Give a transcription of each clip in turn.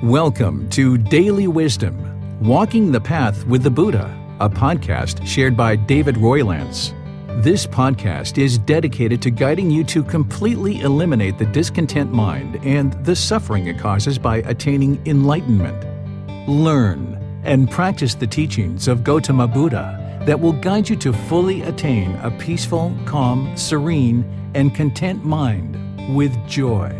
Welcome to Daily Wisdom, Walking the Path with the Buddha, a podcast shared by David Roylance. This podcast is dedicated to guiding you to completely eliminate the discontent mind and the suffering it causes by attaining enlightenment. Learn and practice the teachings of Gotama Buddha that will guide you to fully attain a peaceful, calm, serene, and content mind with joy.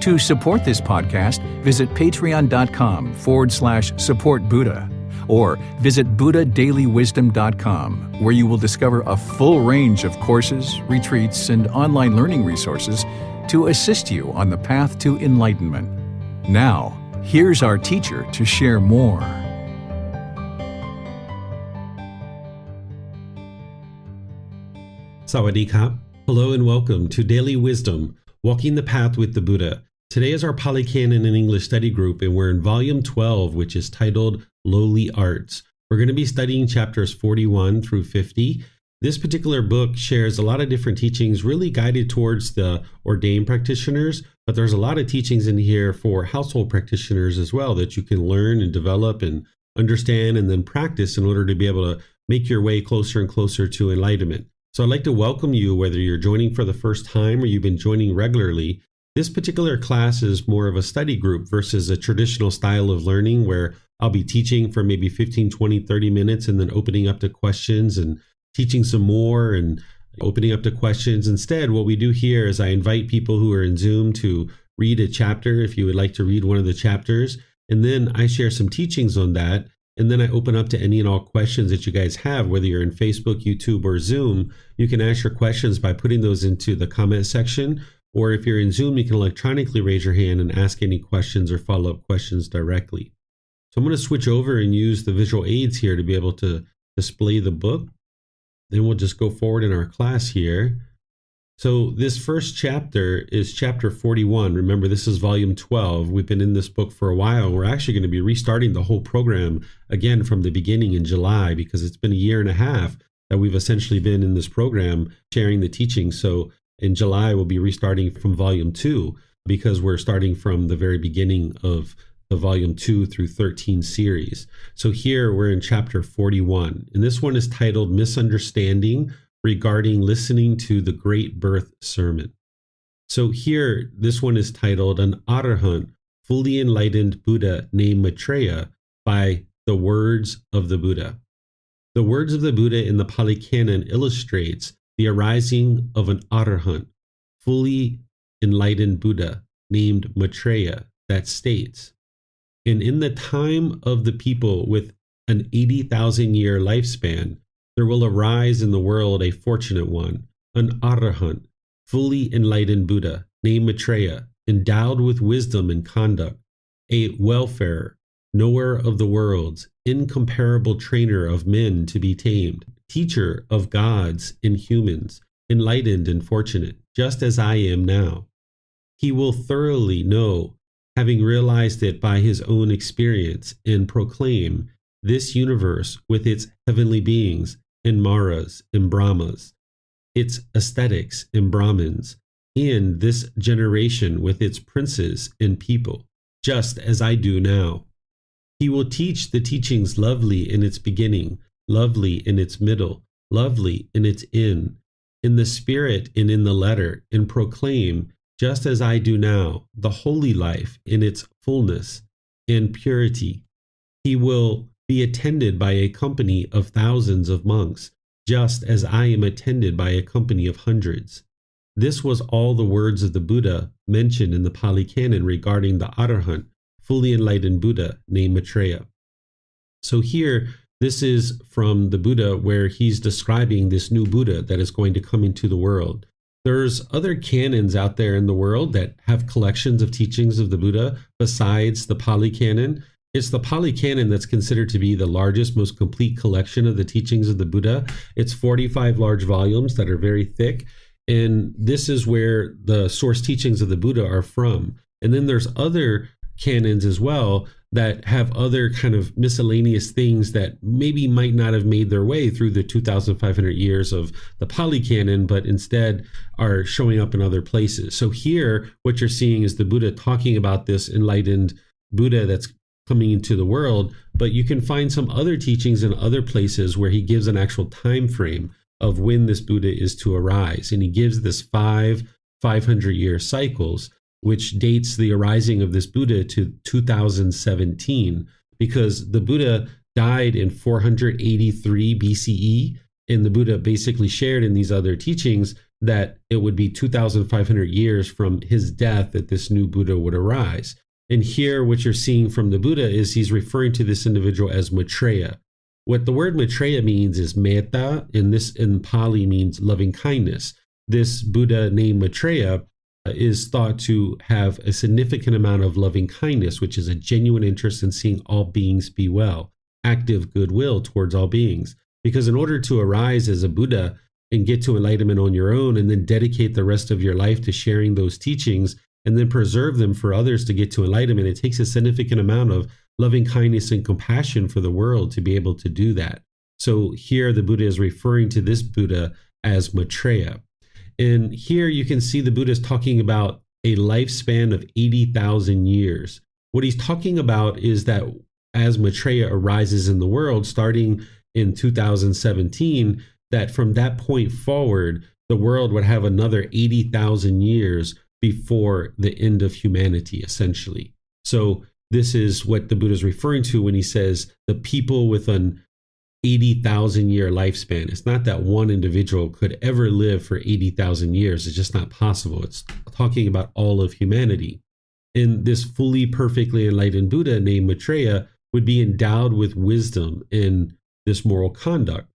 To support this podcast, visit patreon.com/supportbuddha or visit buddhadailywisdom.com, where you will discover a full range of courses, retreats, and online learning resources to assist you on the path to enlightenment. Now, here's our teacher to share more. Sawadee Ka. Hello and welcome to Daily Wisdom, Walking the Path with the Buddha. Today is our Pali Canon and English study group, and we're in volume 12, which is titled Lowly Arts. We're going to be studying chapters 41 through 50. This particular book shares a lot of different teachings really guided towards the ordained practitioners, but there's a lot of teachings in here for household practitioners as well that you can learn and develop and understand and then practice in order to be able to make your way closer and closer to enlightenment. So I'd like to welcome you, whether you're joining for the first time or you've been joining regularly. This particular class is more of a study group versus a traditional style of learning where I'll be teaching for maybe 15, 20, 30 minutes and then opening up to questions and teaching some more and opening up to questions. Instead, what we do here is I invite people who are in Zoom to read a chapter if you would like to read one of the chapters. And then I share some teachings on that. And then I open up to any and all questions that you guys have, whether you're in Facebook, YouTube, or Zoom. You can ask your questions by putting those into the comment section. Or if you're in Zoom, you can electronically raise your hand and ask any questions or follow-up questions directly. So I'm going to switch over and use the visual aids here to be able to display the book. Then we'll just go forward in our class here. So this first chapter is chapter 41. Remember, this is volume 12. We've been in this book for a while. We're actually going to be restarting the whole program again from the beginning in July because it's been a year and a half that we've essentially been in this program sharing the teachings. So in July, we'll be restarting from volume 2 because we're starting from the very beginning of the volume 2 through 13 series. So here we're in chapter 41, and this one is titled Misunderstanding Regarding Listening to the Great Birth Sermon. So here, this one is titled An Arahant, Fully Enlightened Buddha Named Maitreya by the Words of the Buddha. The words of the Buddha in the Pali Canon illustrates the arising of an Arahant, fully enlightened Buddha named Maitreya that states, and in the time of the people with an 80,000-year lifespan, there will arise in the world a fortunate one, an Arahant, fully enlightened Buddha named Maitreya, endowed with wisdom and conduct, a welfarer, knower of the worlds, incomparable trainer of men to be tamed, teacher of gods and humans, enlightened and fortunate, just as I am now. He will thoroughly know, having realized it by his own experience, and proclaim this universe with its heavenly beings and Maras and Brahmas, its ascetics and Brahmins, and this generation with its princes and people, just as I do now. He will teach the teachings lovely in its beginning, lovely in its middle, lovely in its end, in the spirit and in the letter, and proclaim, just as I do now, the holy life in its fullness and purity. He will be attended by a company of thousands of monks, just as I am attended by a company of hundreds. This was all the words of the Buddha mentioned in the Pali Canon regarding the Arahant, fully enlightened Buddha named Maitreya. So here, this is from the Buddha where he's describing this new Buddha that is going to come into the world. There's other canons out there in the world that have collections of teachings of the Buddha besides the Pali Canon. It's the Pali Canon that's considered to be the largest, most complete collection of the teachings of the Buddha. It's 45 large volumes that are very thick. And this is where the source teachings of the Buddha are from. And then there's other canons as well that have other kind of miscellaneous things that maybe might not have made their way through the 2,500 years of the Pali Canon, but instead are showing up in other places. So here, what you're seeing is the Buddha talking about this enlightened Buddha that's coming into the world, but you can find some other teachings in other places where he gives an actual time frame of when this Buddha is to arise. And he gives this 500-year cycles, which dates the arising of this Buddha to 2017, because the Buddha died in 483 BCE, and the Buddha basically shared in these other teachings that it would be 2,500 years from his death that this new Buddha would arise. And here, what you're seeing from the Buddha is he's referring to this individual as Maitreya. What the word Maitreya means is metta, and this in Pali means loving kindness. This Buddha named Maitreya is thought to have a significant amount of loving kindness, which is a genuine interest in seeing all beings be well, active goodwill towards all beings. Because in order to arise as a Buddha and get to enlightenment on your own, and then dedicate the rest of your life to sharing those teachings, and then preserve them for others to get to enlightenment, it takes a significant amount of loving kindness and compassion for the world to be able to do that. So here the Buddha is referring to this Buddha as Maitreya. And here you can see the Buddha is talking about a lifespan of 80,000 years. What he's talking about is that as Maitreya arises in the world, starting in 2017, that from that point forward, the world would have another 80,000 years before the end of humanity, essentially. So this is what the Buddha is referring to when he says the people with an 80,000 year lifespan. It's not that one individual could ever live for 80,000 years. It's just not possible. It's talking about all of humanity. And this fully perfectly enlightened Buddha named Maitreya would be endowed with wisdom in this moral conduct,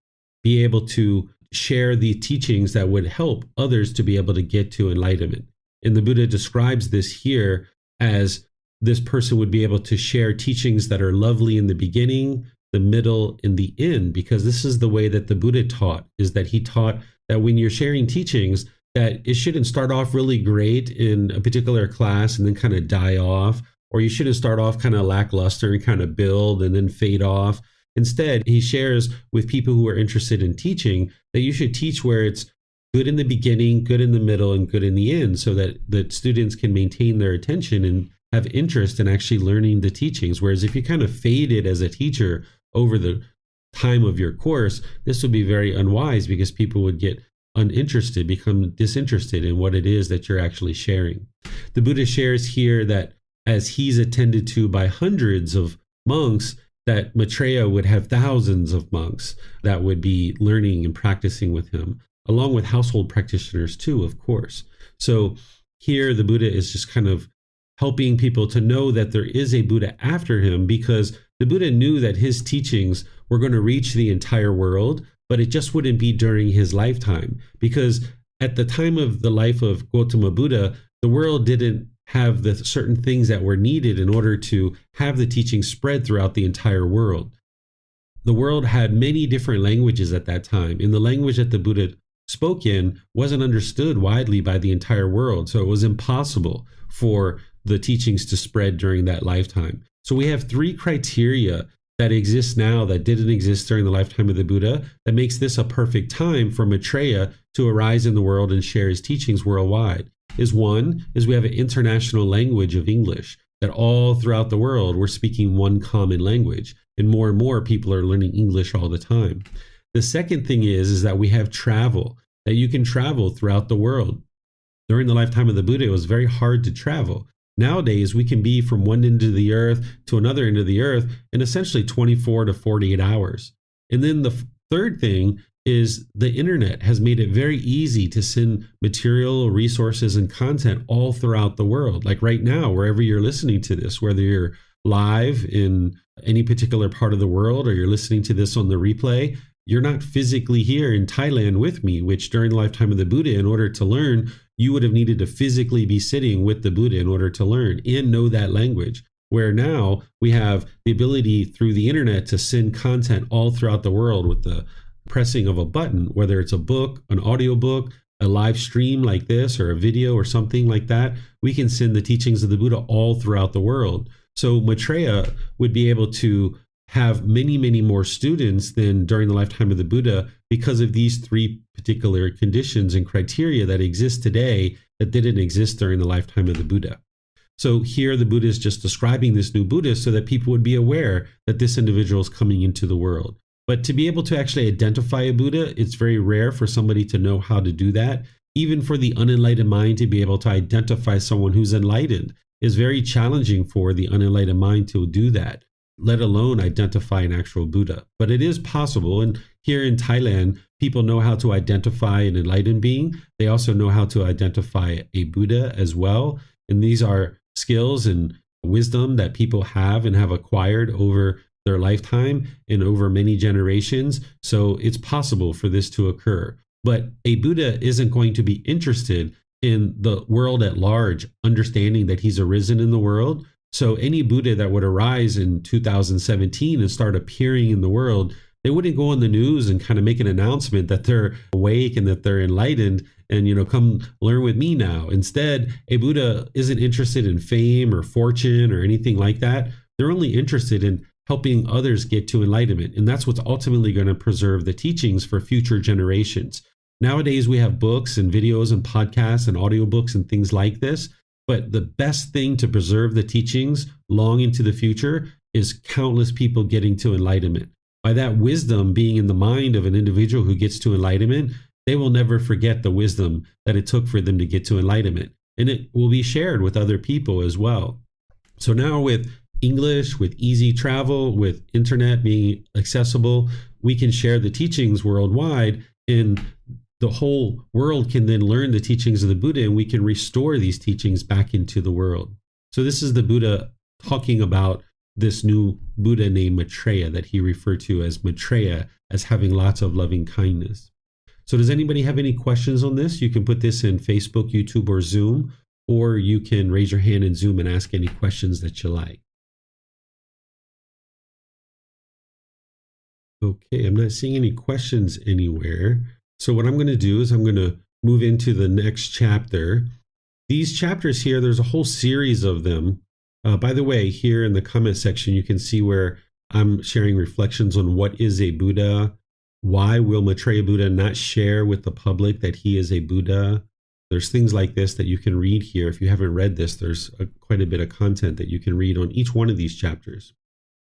be able to share the teachings that would help others to be able to get to enlightenment. And the Buddha describes this here as this person would be able to share teachings that are lovely in the beginning, the middle, and the end, because this is the way that the Buddha taught, is that he taught that when you're sharing teachings, that it shouldn't start off really great in a particular class and then kind of die off, or you shouldn't start off kind of lackluster and kind of build and then fade off. Instead, he shares with people who are interested in teaching that you should teach where it's good in the beginning, good in the middle, and good in the end, so that the students can maintain their attention and have interest in actually learning the teachings. Whereas if you kind of fade it as a teacher over the time of your course, this would be very unwise, because people would get uninterested, become disinterested in what it is that you're actually sharing. The Buddha shares here that as he's attended to by hundreds of monks, that Maitreya would have thousands of monks that would be learning and practicing with him, along with household practitioners too, of course. So here the Buddha is just kind of helping people to know that there is a Buddha after him, because the Buddha knew that his teachings were going to reach the entire world, but it just wouldn't be during his lifetime. Because at the time of the life of Gotama Buddha, the world didn't have the certain things that were needed in order to have the teaching spread throughout the entire world. The world had many different languages at that time, and the language that the Buddha spoke in wasn't understood widely by the entire world. So it was impossible for the teachings to spread during that lifetime. So we have three criteria that exist now that didn't exist during the lifetime of the Buddha that makes this a perfect time for Maitreya to arise in the world and share his teachings worldwide. One is we have an international language of English, that all throughout the world we're speaking one common language, and more people are learning English all the time. The second thing is that we have travel, that you can travel throughout the world. During the lifetime of the Buddha, it was very hard to travel. Nowadays, we can be from one end of the earth to another end of the earth in essentially 24 to 48 hours. And then the third thing is the internet has made it very easy to send material, resources, and content all throughout the world. Like right now, wherever you're listening to this, whether you're live in any particular part of the world or you're listening to this on the replay, you're not physically here in Thailand with me, which during the lifetime of the Buddha, in order to learn, you would have needed to physically be sitting with the Buddha in order to learn and know that language. Where now we have the ability through the internet to send content all throughout the world with the pressing of a button, whether it's a book, an audiobook, a live stream like this, or a video or something like that. We can send the teachings of the Buddha all throughout the world. So Maitreya would be able to have many more students than during the lifetime of the Buddha, because of these three particular conditions and criteria that exist today that didn't exist during the lifetime of the Buddha. So here the Buddha is just describing this new Buddha so that people would be aware that this individual is coming into the world. But to be able to actually identify a Buddha, it's very rare for somebody to know how to do that. Even for the unenlightened mind to be able to identify someone who's enlightened is very challenging for the unenlightened mind to do that, let alone identify an actual Buddha. But it is possible. And here in Thailand, people know how to identify an enlightened being. They also know how to identify a Buddha as well. And these are skills and wisdom that people have and have acquired over their lifetime and over many generations. So it's possible for this to occur. But a Buddha isn't going to be interested in the world at large, understanding that he's arisen in the world. So any Buddha that would arise in 2017 and start appearing in the world, they wouldn't go on the news and kind of make an announcement that they're awake and that they're enlightened and, come learn with me now. Instead, a Buddha isn't interested in fame or fortune or anything like that. They're only interested in helping others get to enlightenment. And that's what's ultimately going to preserve the teachings for future generations. Nowadays, we have books and videos and podcasts and audiobooks and things like this. But the best thing to preserve the teachings long into the future is countless people getting to enlightenment. By that wisdom being in the mind of an individual who gets to enlightenment, they will never forget the wisdom that it took for them to get to enlightenment. And it will be shared with other people as well. So now with English, with easy travel, with internet being accessible, we can share the teachings worldwide, and the whole world can then learn the teachings of the Buddha, and we can restore these teachings back into the world. So this is the Buddha talking about this new Buddha named Maitreya that he referred to as Maitreya, as having lots of loving kindness. So does anybody have any questions on this? You can put this in Facebook, YouTube, or Zoom, or you can raise your hand in Zoom and ask any questions that you like. Okay, I'm not seeing any questions anywhere. So what I'm going to do is I'm going to move into the next chapter. These chapters here, there's a whole series of them. By the way, here in the comment section, you can see where I'm sharing reflections on what is a Buddha. Why will Maitreya Buddha not share with the public that he is a Buddha? There's things like this that you can read here. If you haven't read this, there's quite a bit of content that you can read on each one of these chapters.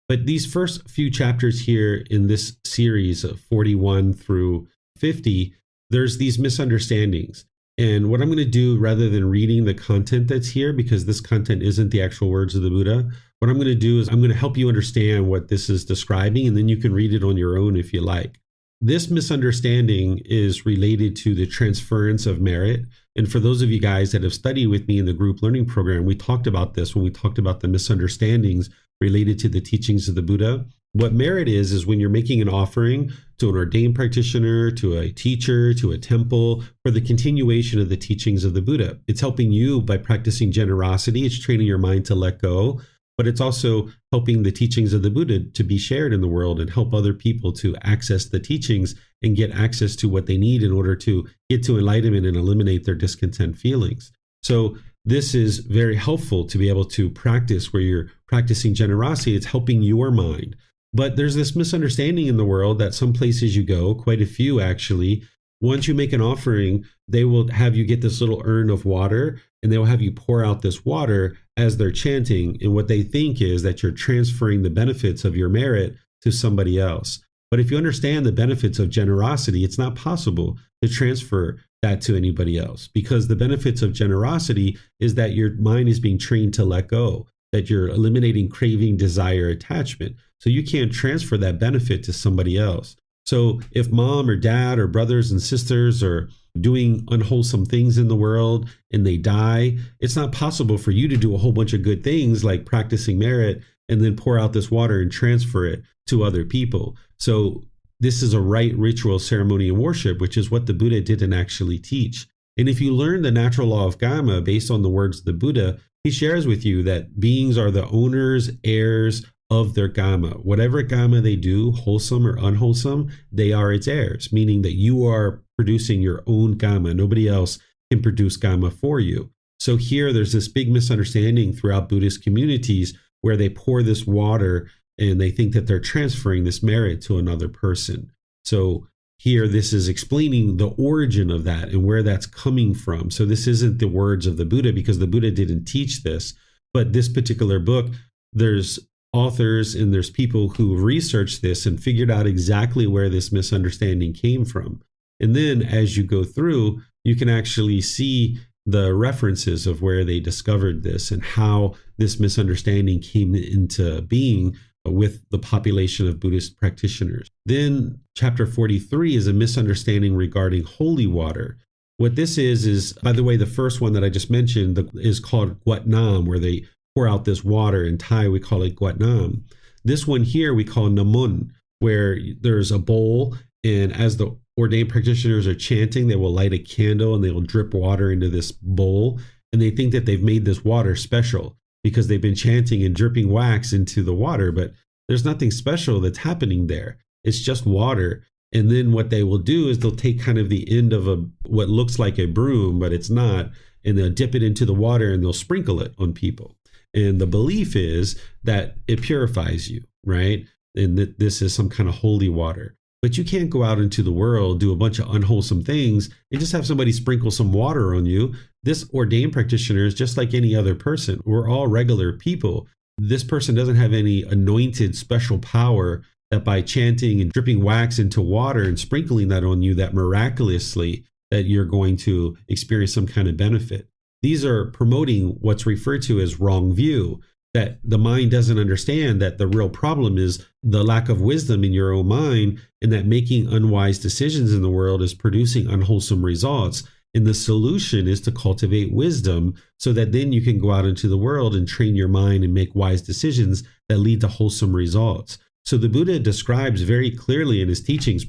But these first few chapters here in this series of 41 through 50, there's these misunderstandings. And what I'm going to do, rather than reading the content that's here, because this content isn't the actual words of the Buddha, what I'm going to do is I'm going to help you understand what this is describing, and then you can read it on your own if you like. This misunderstanding is related to the transference of merit. And for those of you guys that have studied with me in the group learning program, we talked about this when we talked about the misunderstandings related to the teachings of the Buddha. What merit is when you're making an offering to an ordained practitioner, to a teacher, to a temple, for the continuation of the teachings of the Buddha. It's helping you by practicing generosity. It's training your mind to let go, but it's also helping the teachings of the Buddha to be shared in the world and help other people to access the teachings and get access to what they need in order to get to enlightenment and eliminate their discontent feelings. So this is very helpful to be able to practice where you're practicing generosity. It's helping your mind. But there's this misunderstanding in the world that some places you go, quite a few actually, once you make an offering, they will have you get this little urn of water, and they will have you pour out this water as they're chanting. And what they think is that you're transferring the benefits of your merit to somebody else. But if you understand the benefits of generosity, it's not possible to transfer that to anybody else, because the benefits of generosity is that your mind is being trained to let go, that you're eliminating craving, desire, attachment. So you can't transfer that benefit to somebody else. So if mom or dad or brothers and sisters are doing unwholesome things in the world and they die, it's not possible for you to do a whole bunch of good things like practicing merit and then pour out this water and transfer it to other people. So this is a right ritual ceremony and worship, which is what the Buddha didn't actually teach. And if you learn the natural law of karma based on the words of the Buddha, he shares with you that beings are the owners, heirs of their karma. Whatever karma they do, wholesome or unwholesome, they are its heirs, meaning that you are producing your own karma. Nobody else can produce karma for you. So here there's this big misunderstanding throughout Buddhist communities where they pour this water and they think that they're transferring this merit to another person. So here this is explaining the origin of that and where that's coming from. So this isn't the words of the Buddha, because the Buddha didn't teach this. But this particular book, there's authors and there's people who researched this and figured out exactly where this misunderstanding came from. And then as you go through, you can actually see the references of where they discovered this and how this misunderstanding came into being with the population of Buddhist practitioners. Then chapter 43 is a misunderstanding regarding holy water. What this is, by the way, the first one that I just mentioned is called Guatnam, where they pour out this water. In Thai, we call it Guatnam. This one here we call Namun, where there's a bowl, and as the ordained practitioners are chanting, they will light a candle and they will drip water into this bowl. And they think that they've made this water special because they've been chanting and dripping wax into the water, but there's nothing special that's happening there. It's just water. And then what they will do is they'll take kind of the end of what looks like a broom, but it's not, and they'll dip it into the water and they'll sprinkle it on people. And the belief is that it purifies you, right? And that this is some kind of holy water. But you can't go out into the world, do a bunch of unwholesome things, and just have somebody sprinkle some water on you. This ordained practitioner is just like any other person. We're all regular people. This person doesn't have any anointed special power that by chanting and dripping wax into water and sprinkling that on you, that miraculously that you're going to experience some kind of benefit. These are promoting what's referred to as wrong view, that the mind doesn't understand that the real problem is the lack of wisdom in your own mind, and that making unwise decisions in the world is producing unwholesome results. And the solution is to cultivate wisdom so that then you can go out into the world and train your mind and make wise decisions that lead to wholesome results. So the Buddha describes very clearly in his teachings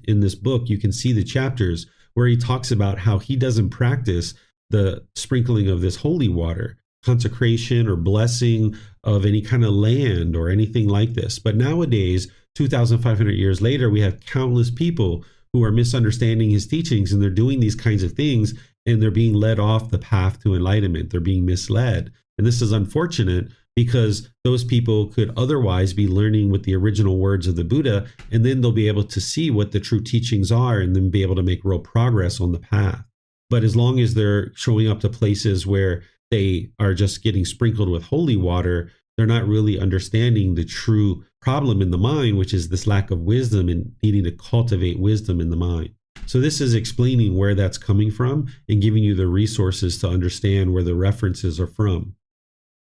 in this book, you can see the chapters where he talks about how he doesn't practice the sprinkling of this holy water, consecration or blessing of any kind of land or anything like this. But nowadays, 2,500 years later, we have countless people who are misunderstanding his teachings, and they're doing these kinds of things, and they're being led off the path to enlightenment. They're being misled. And this is unfortunate because those people could otherwise be learning with the original words of the Buddha, and then they'll be able to see what the true teachings are and then be able to make real progress on the path. But as long as they're showing up to places where they are just getting sprinkled with holy water, they're not really understanding the true problem in the mind, which is this lack of wisdom and needing to cultivate wisdom in the mind. So this is explaining where that's coming from and giving you the resources to understand where the references are from.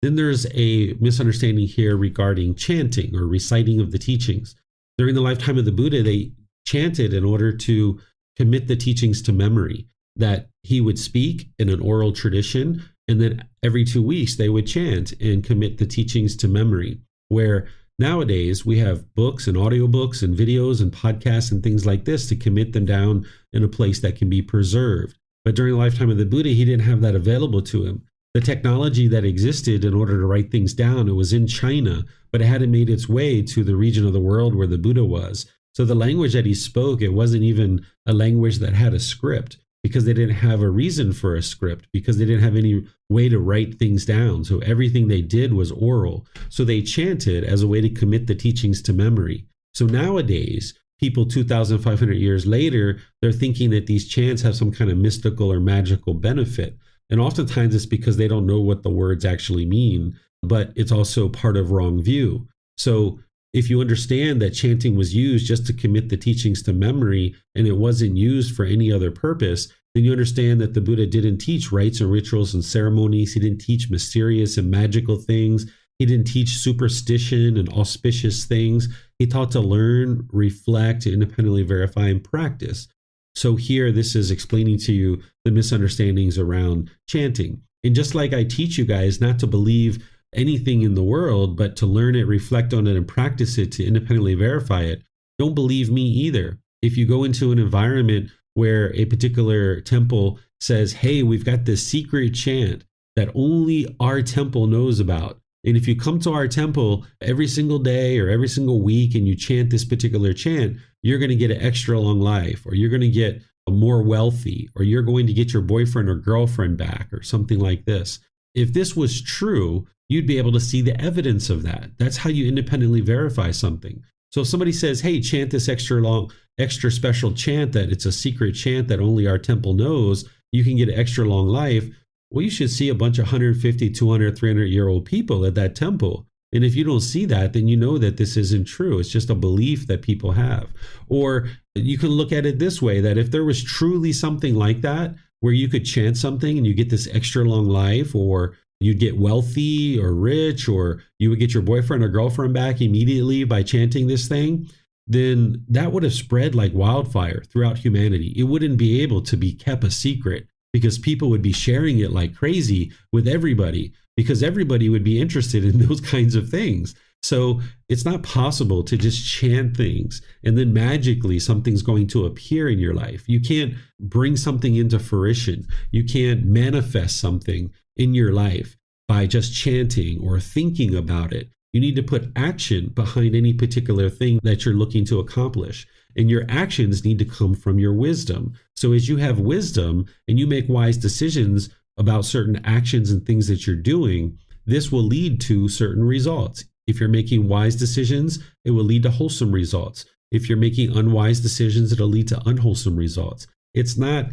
Then there's a misunderstanding here regarding chanting or reciting of the teachings. During the lifetime of the Buddha, they chanted in order to commit the teachings to memory, that he would speak in an oral tradition, and then every 2 weeks they would chant and commit the teachings to memory. Where nowadays we have books and audiobooks and videos and podcasts and things like this to commit them down in a place that can be preserved. But during the lifetime of the Buddha, he didn't have that available to him. The technology that existed in order to write things down, it was in China, but it hadn't made its way to the region of the world where the Buddha was. So the language that he spoke, it wasn't even a language that had a script, because they didn't have a reason for a script, because they didn't have any way to write things down. So everything they did was oral. So they chanted as a way to commit the teachings to memory. So nowadays, people 2,500 years later, they're thinking that these chants have some kind of mystical or magical benefit. And oftentimes it's because they don't know what the words actually mean, but it's also part of wrong view. So if you understand that chanting was used just to commit the teachings to memory and it wasn't used for any other purpose, then you understand that the Buddha didn't teach rites and rituals and ceremonies. He didn't teach mysterious and magical things. He didn't teach superstition and auspicious things. He taught to learn, reflect, independently verify, and practice. So here, this is explaining to you the misunderstandings around chanting. And just like I teach you guys not to believe anything in the world, but to learn it, reflect on it, and practice it to independently verify it, don't believe me either. If you go into an environment where a particular temple says, hey, we've got this secret chant that only our temple knows about, and if you come to our temple every single day or every single week and you chant this particular chant, you're going to get an extra long life, or you're going to get more wealthy, or you're going to get your boyfriend or girlfriend back, or something like this. If this was true, you'd be able to see the evidence of that. That's how you independently verify something. So if somebody says, hey, chant this extra long, extra special chant that it's a secret chant that only our temple knows, you can get an extra long life. Well, you should see a bunch of 150, 200, 300-year-old people at that temple. And if you don't see that, then you know that this isn't true. It's just a belief that people have. Or you can look at it this way, that if there was truly something like that, where you could chant something and you get this extra long life, or you'd get wealthy or rich, or you would get your boyfriend or girlfriend back immediately by chanting this thing, then that would have spread like wildfire throughout humanity. It wouldn't be able to be kept a secret because people would be sharing it like crazy with everybody, because everybody would be interested in those kinds of things. So it's not possible to just chant things and then magically something's going to appear in your life. You can't bring something into fruition. You can't manifest something in your life by just chanting or thinking about it. You need to put action behind any particular thing that you're looking to accomplish. And your actions need to come from your wisdom. So as you have wisdom and you make wise decisions about certain actions and things that you're doing, this will lead to certain results. If you're making wise decisions, it will lead to wholesome results. If you're making unwise decisions, it'll lead to unwholesome results. It's not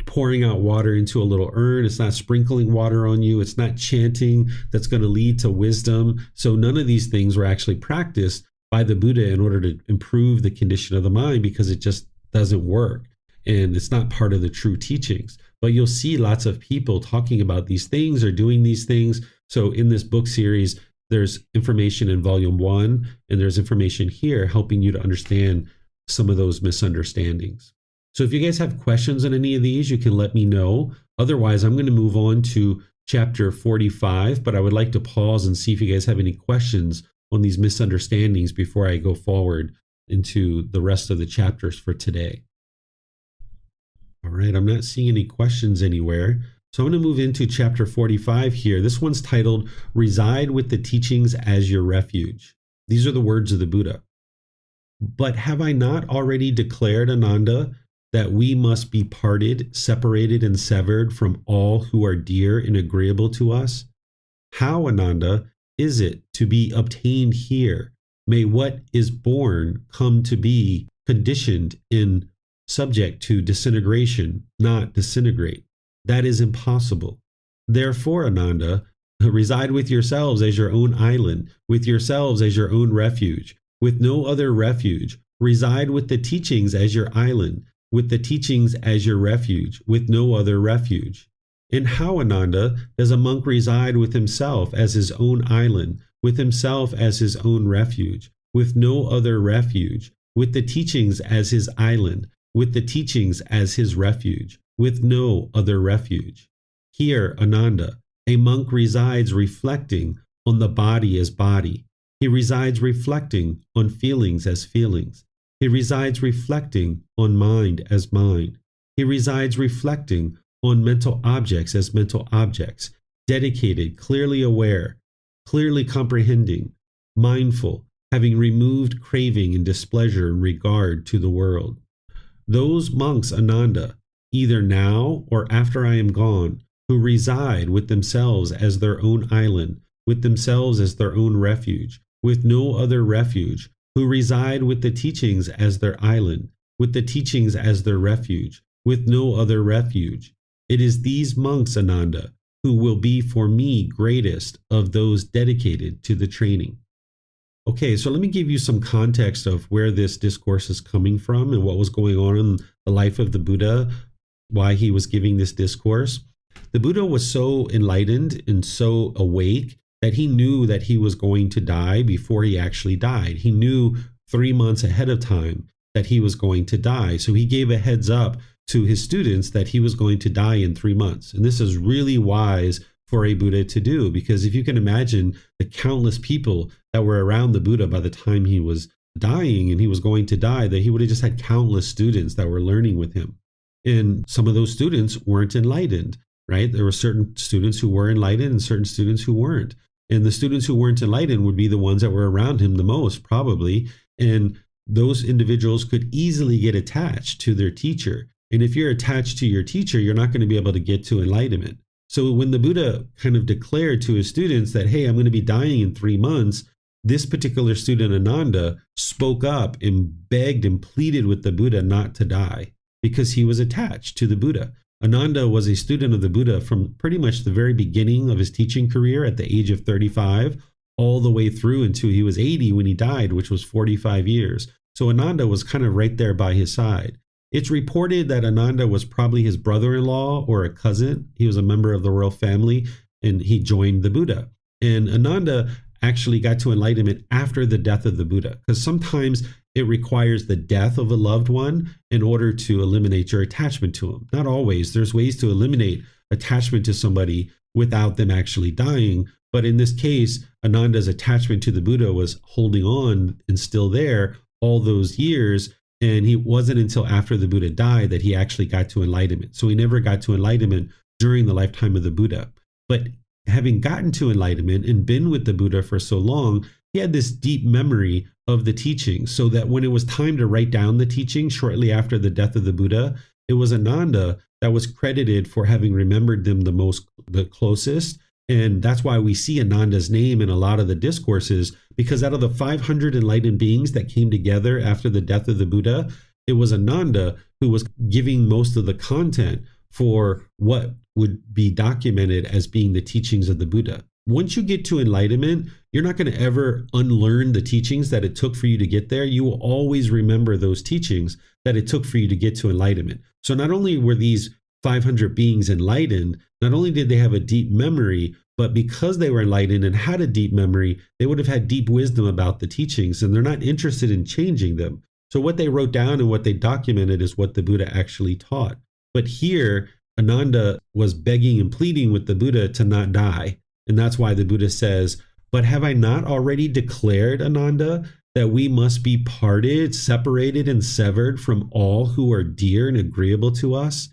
pouring out water into a little urn. It's not sprinkling water on you. It's not chanting that's going to lead to wisdom. So none of these things were actually practiced by the Buddha in order to improve the condition of the mind, because it just doesn't work. And it's not part of the true teachings. But you'll see lots of people talking about these things or doing these things. So in this book series, there's information in volume 1, and there's information here helping you to understand some of those misunderstandings. So if you guys have questions on any of these, you can let me know. Otherwise, I'm going to move on to chapter 45, but I would like to pause and see if you guys have any questions on these misunderstandings before I go forward into the rest of the chapters for today. All right, I'm not seeing any questions anywhere. So I'm going to move into chapter 45 here. This one's titled, Reside with the Teachings as Your Refuge. These are the words of the Buddha. But have I not already declared, Ananda, that we must be parted, separated, and severed from all who are dear and agreeable to us? How, Ananda, is it to be obtained here? May what is born come to be conditioned in subject to disintegration, not disintegrate. That is impossible. Therefore, Ananda, reside with yourselves as your own island, with yourselves as your own refuge, with no other refuge. Reside with the teachings as your island, with the teachings as your refuge, with no other refuge. And how, Ananda, does a monk reside with himself as his own island, with himself as his own refuge, with no other refuge, with the teachings as his island, with the teachings as his refuge, with no other refuge? Here, Ananda, a monk resides reflecting on the body as body. He resides reflecting on feelings as feelings. He resides reflecting on mind as mind. He resides reflecting on mental objects as mental objects, dedicated, clearly aware, clearly comprehending, mindful, having removed craving and displeasure in regard to the world. Those monks, Ananda, either now or after I am gone, who reside with themselves as their own island, with themselves as their own refuge, with no other refuge, who reside with the teachings as their island, with the teachings as their refuge, with no other refuge. It is these monks, Ananda, who will be for me greatest of those dedicated to the training. Okay, so let me give you some context of where this discourse is coming from and what was going on in the life of the Buddha, why he was giving this discourse. The Buddha was so enlightened and so awake that he knew that he was going to die before he actually died. He knew 3 months ahead of time that he was going to die. So he gave a heads up to his students that he was going to die in 3 months. And this is really wise for a Buddha to do, because if you can imagine the countless people that were around the Buddha by the time he was dying and he was going to die, that he would have just had countless students that were learning with him. And some of those students weren't enlightened, right? There were certain students who were enlightened and certain students who weren't. And the students who weren't enlightened would be the ones that were around him the most, probably. And those individuals could easily get attached to their teacher. And if you're attached to your teacher, you're not going to be able to get to enlightenment. So when the Buddha kind of declared to his students that, hey, I'm going to be dying in 3 months, this particular student, Ananda, spoke up and begged and pleaded with the Buddha not to die because he was attached to the Buddha. Ananda was a student of the Buddha from pretty much the very beginning of his teaching career at the age of 35, all the way through until he was 80 when he died, which was 45 years. So Ananda was kind of right there by his side. It's reported that Ananda was probably his brother-in-law or a cousin. He was a member of the royal family, and he joined the Buddha. And Ananda actually got to enlightenment after the death of the Buddha, because sometimes it requires the death of a loved one in order to eliminate your attachment to him. Not always. There's ways to eliminate attachment to somebody without them actually dying. But in this case, Ananda's attachment to the Buddha was holding on and still there all those years. And it wasn't until after the Buddha died that he actually got to enlightenment. So he never got to enlightenment during the lifetime of the Buddha. But having gotten to enlightenment and been with the Buddha for so long, he had this deep memory of the teachings, so that when it was time to write down the teachings shortly after the death of the Buddha, it was Ananda that was credited for having remembered them the closest. And that's why we see Ananda's name in a lot of the discourses, because out of the 500 enlightened beings that came together after the death of the Buddha, it was Ananda who was giving most of the content for what would be documented as being the teachings of the Buddha. Once you get to enlightenment, you're not going to ever unlearn the teachings that it took for you to get there. You will always remember those teachings that it took for you to get to enlightenment. So not only were these 500 beings enlightened, not only did they have a deep memory, but because they were enlightened and had a deep memory, they would have had deep wisdom about the teachings, and they're not interested in changing them. So what they wrote down and what they documented is what the Buddha actually taught. But here, Ananda was begging and pleading with the Buddha to not die. And that's why the Buddha says, "But have I not already declared, Ananda, that we must be parted, separated, and severed from all who are dear and agreeable to us?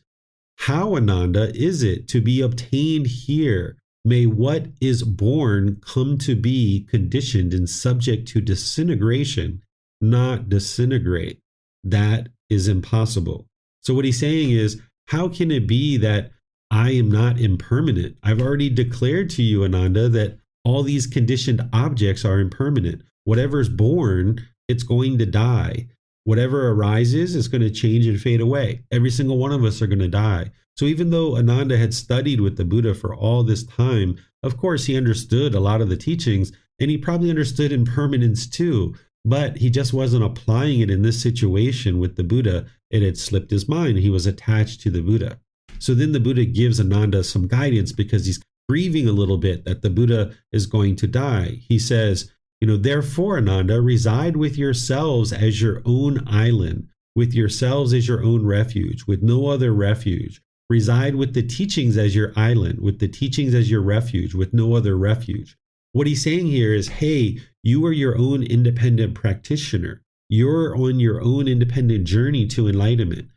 How, Ananda, is it to be obtained here? May what is born come to be conditioned and subject to disintegration, not disintegrate. That is impossible." So what he's saying is, how can it be that I am not impermanent? I've already declared to you, Ananda, that all these conditioned objects are impermanent. Whatever's born, it's going to die. Whatever arises is going to change and fade away. Every single one of us are going to die. So even though Ananda had studied with the Buddha for all this time, of course, he understood a lot of the teachings, and he probably understood impermanence too, but he just wasn't applying it in this situation with the Buddha. It had slipped his mind. He was attached to the Buddha. So then the Buddha gives Ananda some guidance because he's grieving a little bit that the Buddha is going to die. He says, therefore, Ananda, reside with yourselves as your own island, with yourselves as your own refuge, with no other refuge. Reside with the teachings as your island, with the teachings as your refuge, with no other refuge. What he's saying here is, hey, you are your own independent practitioner. You're on your own independent journey to enlightenment.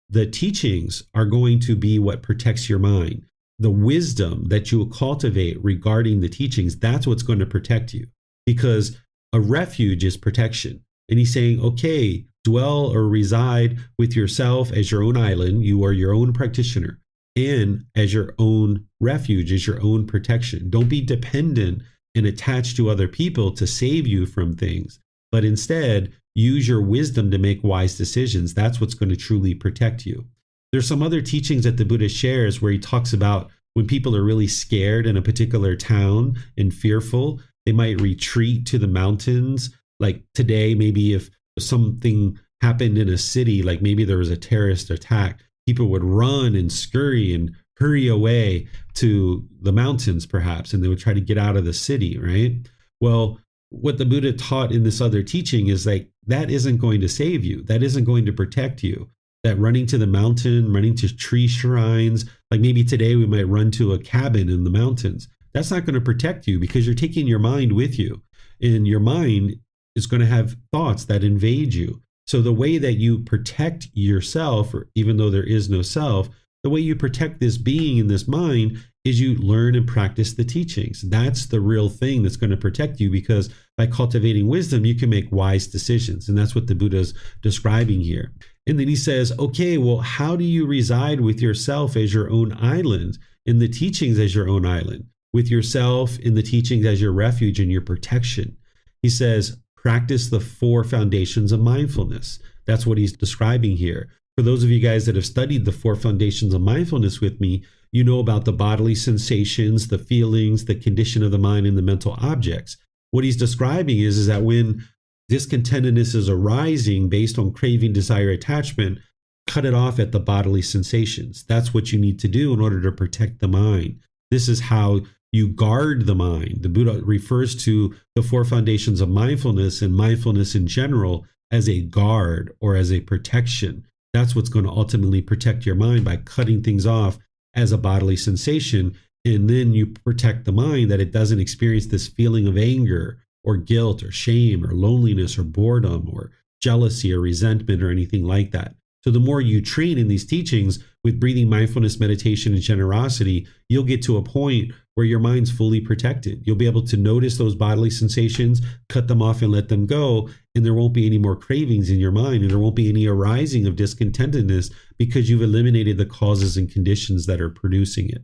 The teachings are going to be what protects your mind. The wisdom that you will cultivate regarding the teachings, that's what's going to protect you, because a refuge is protection. And he's saying, okay, dwell or reside with yourself as your own island. You are your own practitioner, and as your own refuge, as your own protection. Don't be dependent and attached to other people to save you from things, but instead use your wisdom to make wise decisions. That's what's going to truly protect you. There's some other teachings that the Buddha shares where he talks about when people are really scared in a particular town and fearful, they might retreat to the mountains. Like today, maybe if something happened in a city, like maybe there was a terrorist attack, people would run and scurry and hurry away to the mountains perhaps, and they would try to get out of the city, right? Well, what the Buddha taught in this other teaching is like, that isn't going to save you. That isn't going to protect you. That running to the mountain, running to tree shrines, like maybe today we might run to a cabin in the mountains. That's not going to protect you because you're taking your mind with you. And your mind is going to have thoughts that invade you. So the way that you protect yourself, or even though there is no self, the way you protect this being in this mind is you learn and practice the teachings. That's the real thing that's going to protect you, because by cultivating wisdom, you can make wise decisions. And that's what the Buddha is describing here. And then he says, okay, well, how do you reside with yourself as your own island, in the teachings as your own island, with yourself in the teachings as your refuge and your protection? He says, practice the 4 foundations of mindfulness. That's what he's describing here. For those of you guys that have studied the 4 foundations of mindfulness with me, you know about the bodily sensations, the feelings, the condition of the mind, and the mental objects. What he's describing is that when discontentedness is arising based on craving, desire, attachment, cut it off at the bodily sensations. That's what you need to do in order to protect the mind. This is how you guard the mind. The Buddha refers to the 4 foundations of mindfulness and mindfulness in general as a guard or as a protection. That's what's going to ultimately protect your mind, by cutting things off as a bodily sensation. And then you protect the mind that it doesn't experience this feeling of anger or guilt or shame or loneliness or boredom or jealousy or resentment or anything like that. So the more you train in these teachings with breathing, mindfulness, meditation, and generosity, you'll get to a point where your mind's fully protected. You'll be able to notice those bodily sensations, cut them off and let them go, and there won't be any more cravings in your mind, and there won't be any arising of discontentedness because you've eliminated the causes and conditions that are producing it.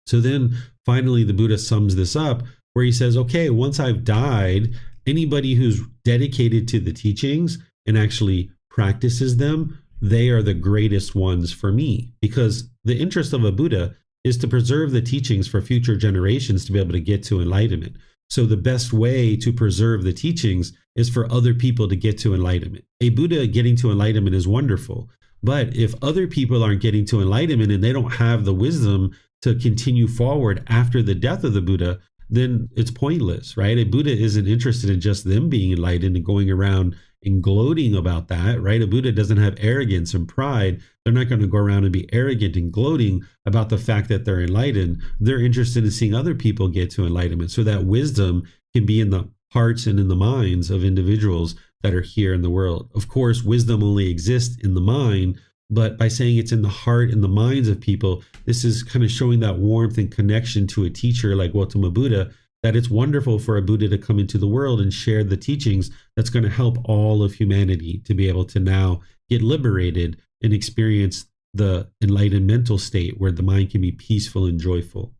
So then finally the Buddha sums this up where he says, okay, once I've died, anybody who's dedicated to the teachings and actually practices them, they are the greatest ones for me, because the interest of a Buddha is to preserve the teachings for future generations to be able to get to enlightenment. So the best way to preserve the teachings is for other people to get to enlightenment. A Buddha getting to enlightenment is wonderful, but if other people aren't getting to enlightenment and they don't have the wisdom to continue forward after the death of the Buddha, then it's pointless, right? A Buddha isn't interested in just them being enlightened and going around and gloating about that, right? A Buddha doesn't have arrogance and pride. They're not going to go around and be arrogant and gloating about the fact that they're enlightened. They're interested in seeing other people get to enlightenment so that wisdom can be in the hearts and in the minds of individuals that are here in the world. Of course, wisdom only exists in the mind, but by saying it's in the heart and the minds of people, this is kind of showing that warmth and connection to a teacher like Gautama Buddha, that it's wonderful for a Buddha to come into the world and share the teachings that's going to help all of humanity to be able to now get liberated and experience the enlightened mental state where the mind can be peaceful and joyful.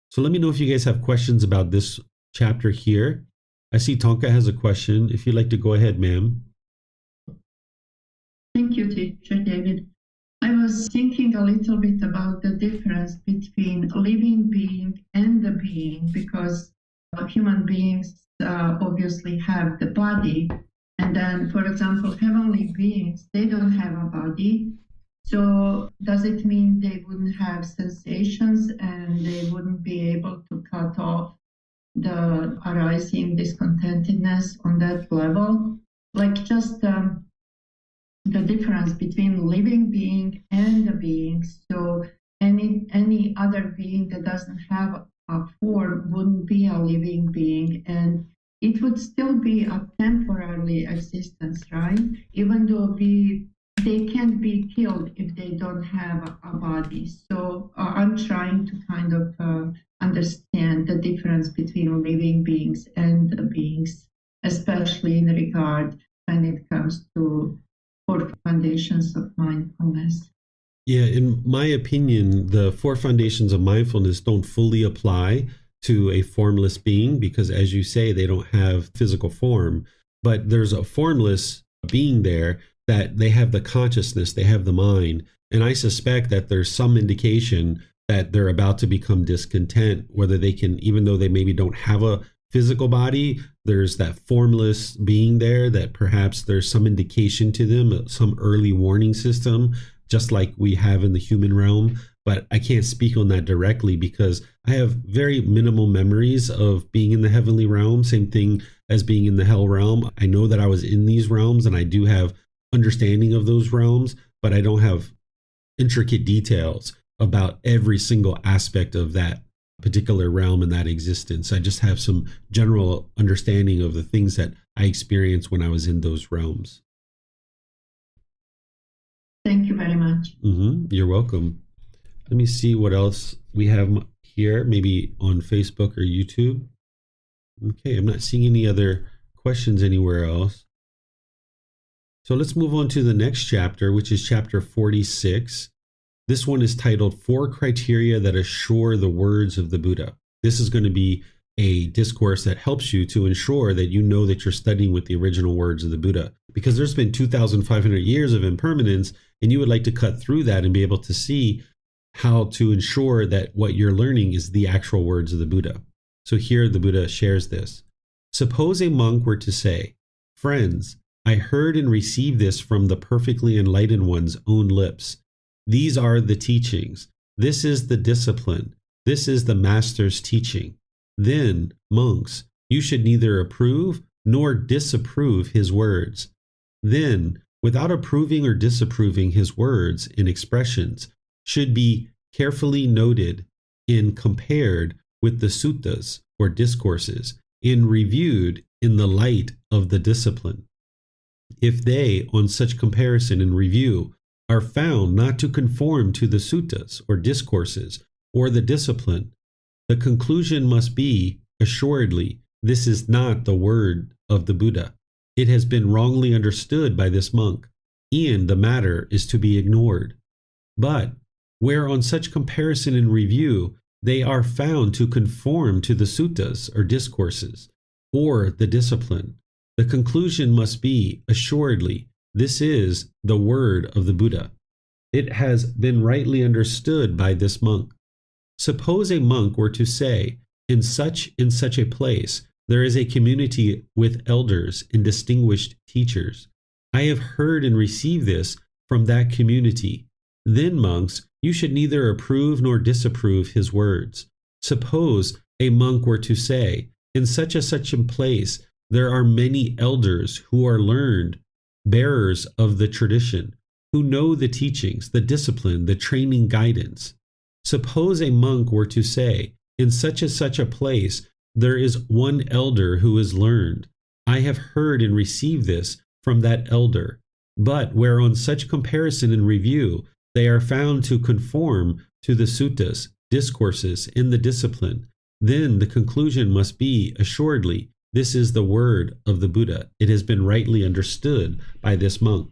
So let me know if you guys have questions about this chapter here. I see Tonka has a question. If you'd like to go ahead, ma'am. Thank you, Teacher David. I was thinking a little bit about the difference between living being and the being, because human beings obviously have the body, and then, for example, heavenly beings, they don't have a body. So does it mean they wouldn't have sensations and they wouldn't be able to cut off the arising discontentedness on that level? Like just the difference between living being and the being. So any other being that doesn't have a form wouldn't be a living being, and it would still be a temporary existence, right? Even though they can't be killed if they don't have a body. So I'm trying to kind of understand the difference between living beings and the beings, especially in regard when it comes to 4 foundations of mindfulness. Yeah, in my opinion, the 4 foundations of mindfulness don't fully apply to a formless being because, as you say, they don't have physical form. But there's a formless being there that they have the consciousness, they have the mind. And I suspect that there's some indication that they're about to become discontent, whether they can, even though they maybe don't have a physical body, there's that formless being there that perhaps there's some indication to them, some early warning system, just like we have in the human realm. But I can't speak on that directly because I have very minimal memories of being in the heavenly realm, same thing as being in the hell realm. I know that I was in these realms and I do have understanding of those realms, but I don't have intricate details about every single aspect of that particular realm and that existence. I just have some general understanding of the things that I experienced when I was in those realms. Thank you very much. You're welcome. Let me see what else we have here, maybe on Facebook or YouTube. Okay, I'm not seeing any other questions anywhere else. So let's move on to the next chapter, which is chapter 46. This one is titled 4 Criteria That Assure the Words of the Buddha. This is going to be a discourse that helps you to ensure that you know that you're studying with the original words of the Buddha. Because there's been 2,500 years of impermanence, and you would like to cut through that and be able to see how to ensure that what you're learning is the actual words of the Buddha. So here the Buddha shares this. Suppose a monk were to say, "Friends, I heard and received this from the perfectly enlightened one's own lips. These are the teachings. This is the discipline. This is the master's teaching. Then, monks, you should neither approve nor disapprove his words. Then, without approving or disapproving his words and expressions, should be carefully noted and compared with the suttas or discourses and reviewed in the light of the discipline. If they, on such comparison and review, are found not to conform to the suttas or discourses or the discipline, the conclusion must be, assuredly, this is not the word of the Buddha. It has been wrongly understood by this monk, and the matter is to be ignored. But where on such comparison and review they are found to conform to the suttas or discourses or the discipline, the conclusion must be, assuredly, this is the word of the Buddha. It has been rightly understood by this monk. Suppose a monk were to say, in such a place, there is a community with elders and distinguished teachers. I have heard and received this from that community. Then, monks, you should neither approve nor disapprove his words. Suppose a monk were to say, in such a place, there are many elders who are learned, bearers of the tradition, who know the teachings, the discipline, the training guidance. Suppose a monk were to say, in such a place, there is one elder who is learned. I have heard and received this from that elder. But where on such comparison and review, they are found to conform to the suttas, discourses, and the discipline, then the conclusion must be, assuredly, this is the word of the Buddha. It has been rightly understood by this monk.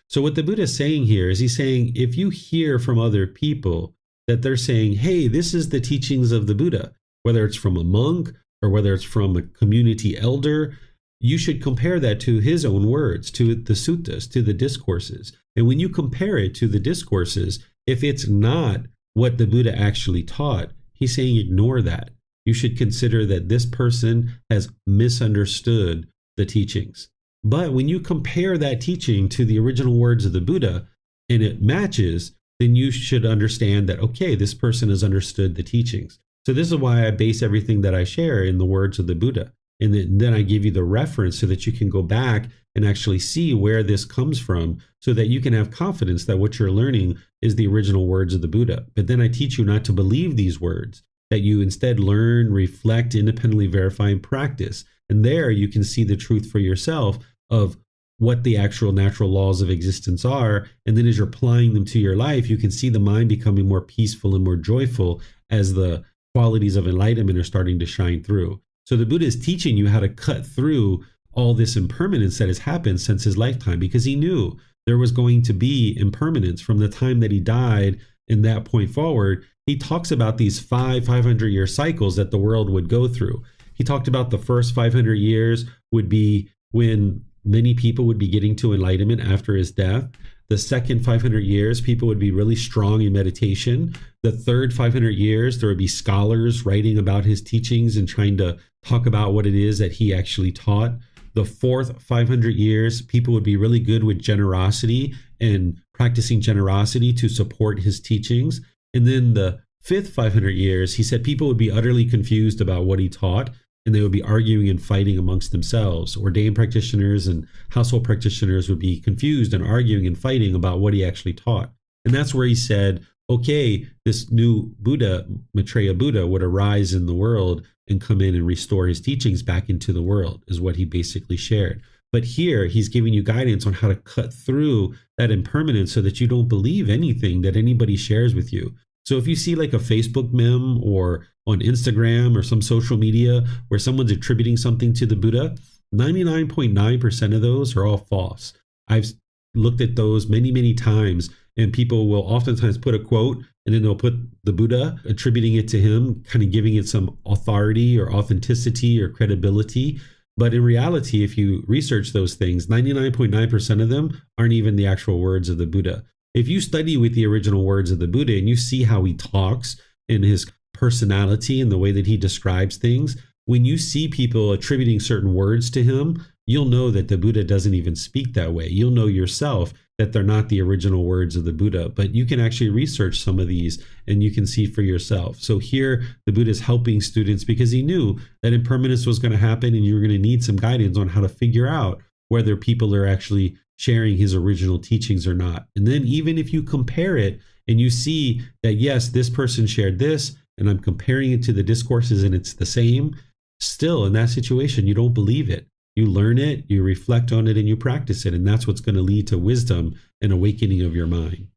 So what the Buddha is saying here is he's saying, if you hear from other people that they're saying, hey, this is the teachings of the Buddha, whether it's from a monk or whether it's from a community elder, you should compare that to his own words, to the suttas, to the discourses. And when you compare it to the discourses, if it's not what the Buddha actually taught, he's saying ignore that. You should consider that this person has misunderstood the teachings. But when you compare that teaching to the original words of the Buddha and it matches, then you should understand that, okay, this person has understood the teachings. So this is why I base everything that I share in the words of the Buddha. And then I give you the reference so that you can go back and actually see where this comes from so that you can have confidence that what you're learning is the original words of the Buddha. But then I teach you not to believe these words, that you instead learn, reflect, independently verify, and practice. And there you can see the truth for yourself of what the actual natural laws of existence are. And then as you're applying them to your life, you can see the mind becoming more peaceful and more joyful as the qualities of enlightenment are starting to shine through. So the Buddha is teaching you how to cut through all this impermanence that has happened since his lifetime, because he knew there was going to be impermanence from the time that he died. In that point forward, he talks about these 500-year cycles that the world would go through. He talked about the first 500 years would be when many people would be getting to enlightenment after his death. The second 500 years, people would be really strong in meditation. The third 500 years, there would be scholars writing about his teachings and trying to talk about what it is that he actually taught. The fourth 500 years, people would be really good with generosity and practicing generosity to support his teachings. And then the fifth 500 years, he said people would be utterly confused about what he taught, and they would be arguing and fighting amongst themselves. Ordained practitioners and household practitioners would be confused and arguing and fighting about what he actually taught. And that's where he said, okay, this new Buddha, Maitreya Buddha, would arise in the world and come in and restore his teachings back into the world, is what he basically shared. But here he's giving you guidance on how to cut through that impermanence so that you don't believe anything that anybody shares with you. So if you see like a Facebook meme or on Instagram or some social media where someone's attributing something to the Buddha, 99.9% of those are all false. I've looked at those many, many times, and people will oftentimes put a quote and then they'll put the Buddha, attributing it to him, kind of giving it some authority or authenticity or credibility. But in reality, if you research those things, 99.9% of them aren't even the actual words of the Buddha. if you study with the original words of the Buddha and you see how he talks and his personality and the way that he describes things, when you see people attributing certain words to him, you'll know that the Buddha doesn't even speak that way. You'll know yourself that they're not the original words of the Buddha, but you can actually research some of these and you can see for yourself. So here the Buddha is helping students because he knew that impermanence was going to happen and you were going to need some guidance on how to figure out whether people are actually sharing his original teachings or not. And then even if you compare it and you see that, yes, this person shared this, and I'm comparing it to the discourses and it's the same, still in that situation, you don't believe it. You learn it, you reflect on it, and you practice it. And that's what's going to lead to wisdom and awakening of your mind.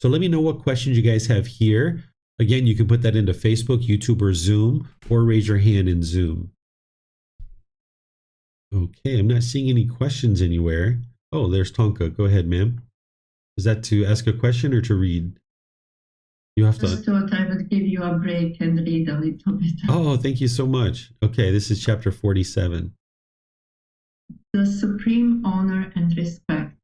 So let me know what questions you guys have here. Again, you can put that into Facebook, YouTube, or Zoom, or raise your hand in Zoom. Okay, I'm not seeing any questions anywhere. Oh, there's Tonka. Go ahead, ma'am. Is that to ask a question or to read? You have to. I just thought I would give you a break and read a little bit. Oh, thank you so much. Okay, this is chapter 47. The supreme honor and respect.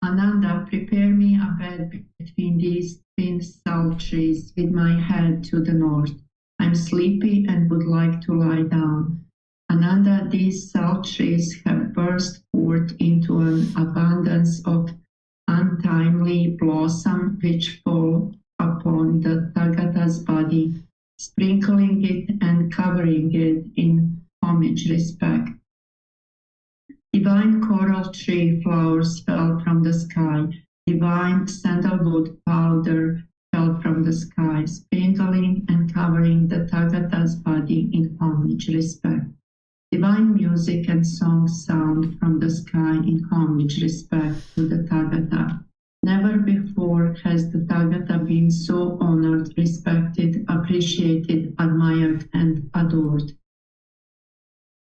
Ananda, prepare me a bed between these twin salt trees with my head to the north. I'm sleepy and would like to lie down. Ananda, these salt trees have burst forth into an abundance of untimely blossom which fall upon the Tathagata's body, sprinkling it and covering it in homage respect. Divine coral tree flowers fell from the sky. Divine sandalwood powder fell from the sky, sprinkling and covering the Tathagata's body in homage respect. Divine music and songs sound from the sky in homage respect to the Tathagata. Never before has the Tathagata been so honored, respected, appreciated, admired, and adored.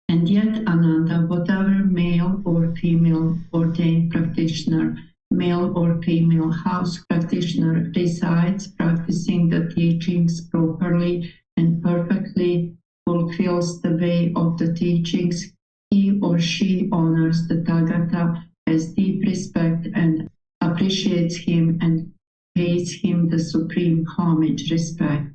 And yet, Ananda, whatever male or female ordained practitioner, male or female house practitioner resides practicing the teachings properly and perfectly, fulfills the way of the teachings, he or she honors the Tathagata, has deep respect and appreciates him and pays him the supreme homage respect.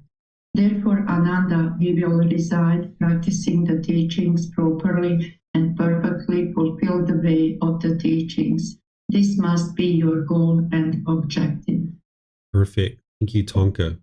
Therefore, Ananda, we will reside practicing the teachings properly and perfectly fulfill the way of the teachings. This must be your goal and objective. Perfect. Thank you, Tonka.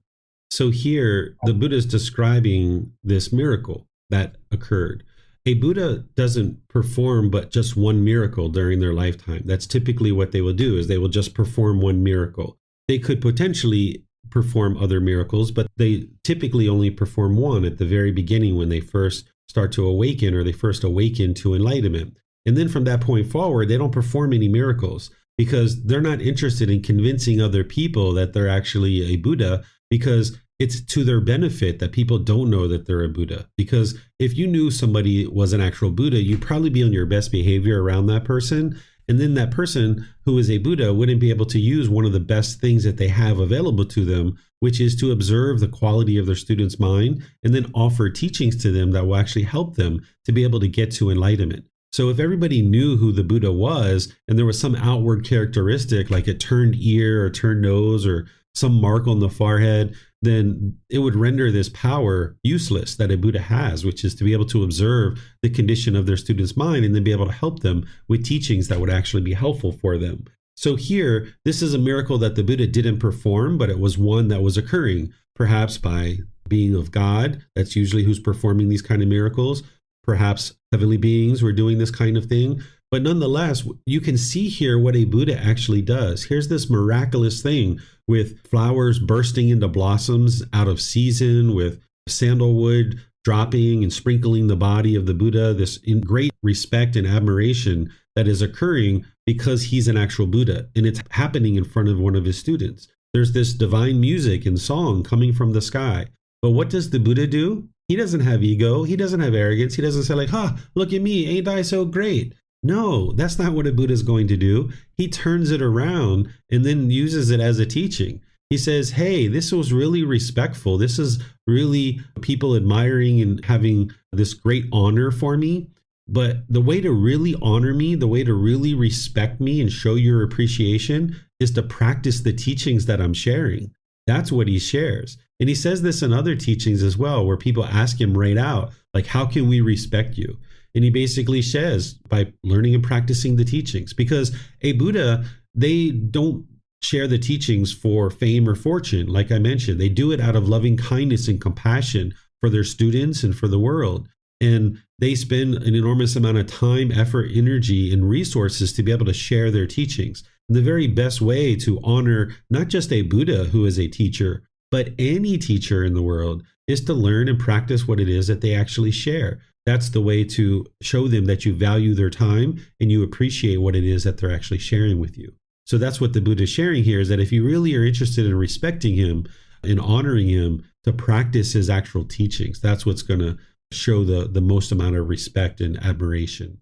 So here, the Buddha is describing this miracle that occurred. A Buddha doesn't perform but just one miracle during their lifetime. That's typically what they will do, is they will just perform one miracle. They could potentially perform other miracles, but they typically only perform one at the very beginning when they first start to awaken, or they first awaken to enlightenment. And then from that point forward, they don't perform any miracles because they're not interested in convincing other people that they're actually a Buddha, because it's to their benefit that people don't know that they're a Buddha. Because if you knew somebody was an actual Buddha, you'd probably be on your best behavior around that person. And then that person who is a Buddha wouldn't be able to use one of the best things that they have available to them, which is to observe the quality of their student's mind and then offer teachings to them that will actually help them to be able to get to enlightenment. So if everybody knew who the Buddha was and there was some outward characteristic like a turned ear or turned nose or some mark on the forehead, then it would render this power useless that a Buddha has, which is to be able to observe the condition of their student's mind and then be able to help them with teachings that would actually be helpful for them. So here, this is a miracle that the Buddha didn't perform, but it was one that was occurring, perhaps by being of God. That's usually who's performing these kind of miracles. Perhaps heavenly beings were doing this kind of thing. But nonetheless, you can see here what a Buddha actually does. Here's this miraculous thing with flowers bursting into blossoms out of season, with sandalwood dropping and sprinkling the body of the Buddha, this in great respect and admiration that is occurring because he's an actual Buddha. And it's happening in front of one of his students. There's this divine music and song coming from the sky. But what does the Buddha do? He doesn't have ego. He doesn't have arrogance. He doesn't say like, look at me. Ain't I so great? No, that's not what a Buddha is going to do. He turns it around and then uses it as a teaching. He says, hey, this was really respectful. This is really people admiring and having this great honor for me. But the way to really honor me, the way to really respect me and show your appreciation is to practice the teachings that I'm sharing. That's what he shares. And he says this in other teachings as well, where people ask him right out, like, how can we respect you? And he basically says, by learning and practicing the teachings. Because a Buddha, they don't share the teachings for fame or fortune. Like I mentioned, they do it out of loving kindness and compassion for their students and for the world. And they spend an enormous amount of time, effort, energy, and resources to be able to share their teachings. And the very best way to honor not just a Buddha who is a teacher, but any teacher in the world is to learn and practice what it is that they actually share. That's the way to show them that you value their time and you appreciate what it is that they're actually sharing with you. So that's what the Buddha is sharing here, is that if you really are interested in respecting him and honoring him, to practice his actual teachings, that's what's going to show the most amount of respect and admiration.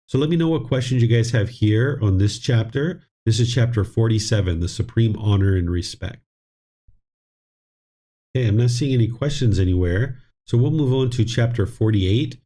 So let me know what questions you guys have here on this chapter. This is chapter 47, the supreme honor and respect. Okay, I'm not seeing any questions anywhere. So we'll move on to chapter 48.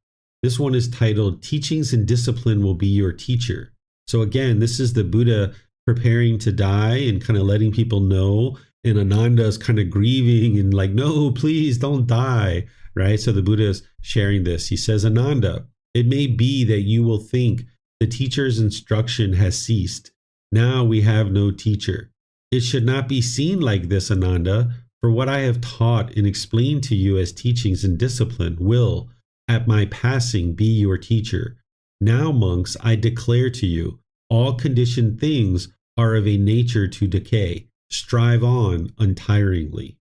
This one is titled Teachings and Discipline Will Be Your Teacher. So again, this is the Buddha preparing to die and kind of letting people know. And Ananda is kind of grieving and like, no, please don't die. Right? So the Buddha is sharing this. He says, Ananda, it may be that you will think the teacher's instruction has ceased. Now we have no teacher. It should not be seen like this, Ananda, for what I have taught and explained to you as teachings and discipline will, at my passing, be your teacher. Now, monks, I declare to you, all conditioned things are of a nature to decay. Strive on untiringly.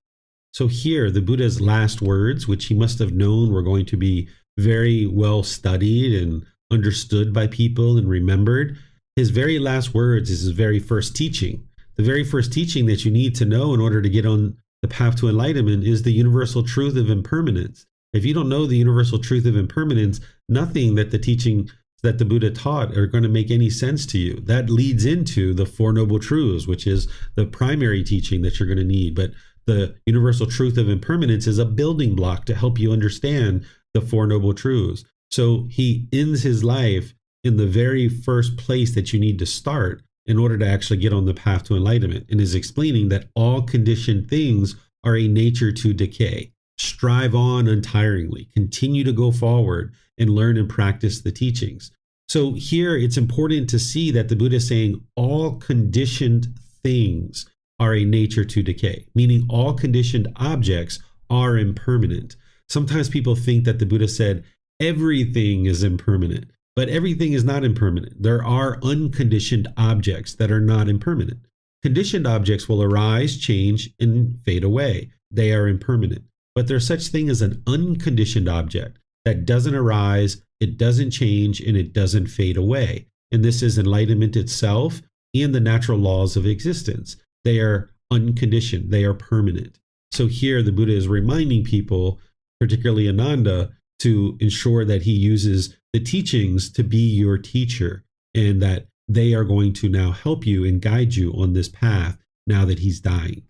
So here, the Buddha's last words, which he must have known were going to be very well studied and understood by people and remembered, his very last words is his very first teaching. The very first teaching that you need to know in order to get on the path to enlightenment is the universal truth of impermanence. If you don't know the universal truth of impermanence, nothing that the teaching that the Buddha taught are going to make any sense to you. That leads into the Four Noble Truths, which is the primary teaching that you're going to need. But the universal truth of impermanence is a building block to help you understand the Four Noble Truths. So he ends his life in the very first place that you need to start in order to actually get on the path to enlightenment, and is explaining that all conditioned things are a nature to decay. Strive on untiringly, continue to go forward and learn and practice the teachings. So here it's important to see that the Buddha is saying all conditioned things are a nature to decay, meaning all conditioned objects are impermanent. Sometimes people think that the Buddha said everything is impermanent, but everything is not impermanent. There are unconditioned objects that are not impermanent. Conditioned objects will arise, change, and fade away. They are impermanent. But there's such thing as an unconditioned object that doesn't arise, it doesn't change, and it doesn't fade away. And this is enlightenment itself and the natural laws of existence. They are unconditioned, they are permanent. So here the Buddha is reminding people, particularly Ananda, to ensure that he uses the teachings to be your teacher, and that they are going to now help you and guide you on this path now that he's dying.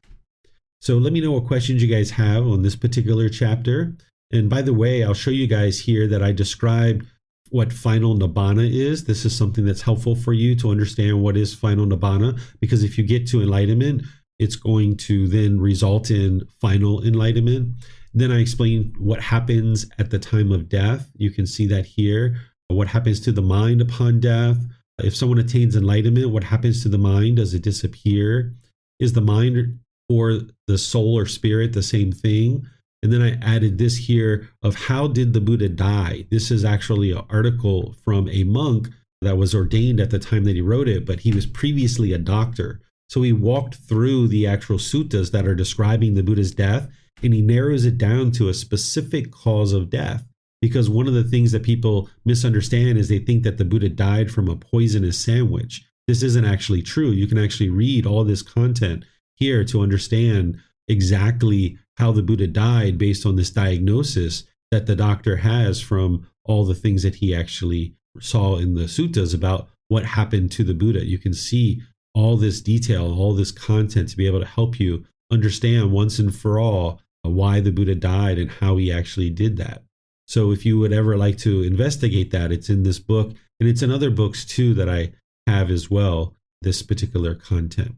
So let me know what questions you guys have on this particular chapter. And by the way, I'll show you guys here that I described what final nibbana is. This is something that's helpful for you to understand what is final nibbana, because if you get to enlightenment, it's going to then result in final enlightenment. Then I explain what happens at the time of death. You can see that here. What happens to the mind upon death? If someone attains enlightenment, what happens to the mind? Does it disappear? Is the mind or the soul or spirit the same thing? And then I added this here of how did the Buddha die? This is actually an article from a monk that was ordained at the time that he wrote it, but he was previously a doctor. So he walked through the actual suttas that are describing the Buddha's death, and he narrows it down to a specific cause of death. Because one of the things that people misunderstand is they think that the Buddha died from a poisonous sandwich. This isn't actually true. You can actually read all this content here to understand exactly how the Buddha died based on this diagnosis that the doctor has from all the things that he actually saw in the suttas about what happened to the Buddha. You can see all this detail, all this content to be able to help you understand once and for all why the Buddha died and how he actually did that. So if you would ever like to investigate that, it's in this book, and it's in other books too that I have as well, this particular content.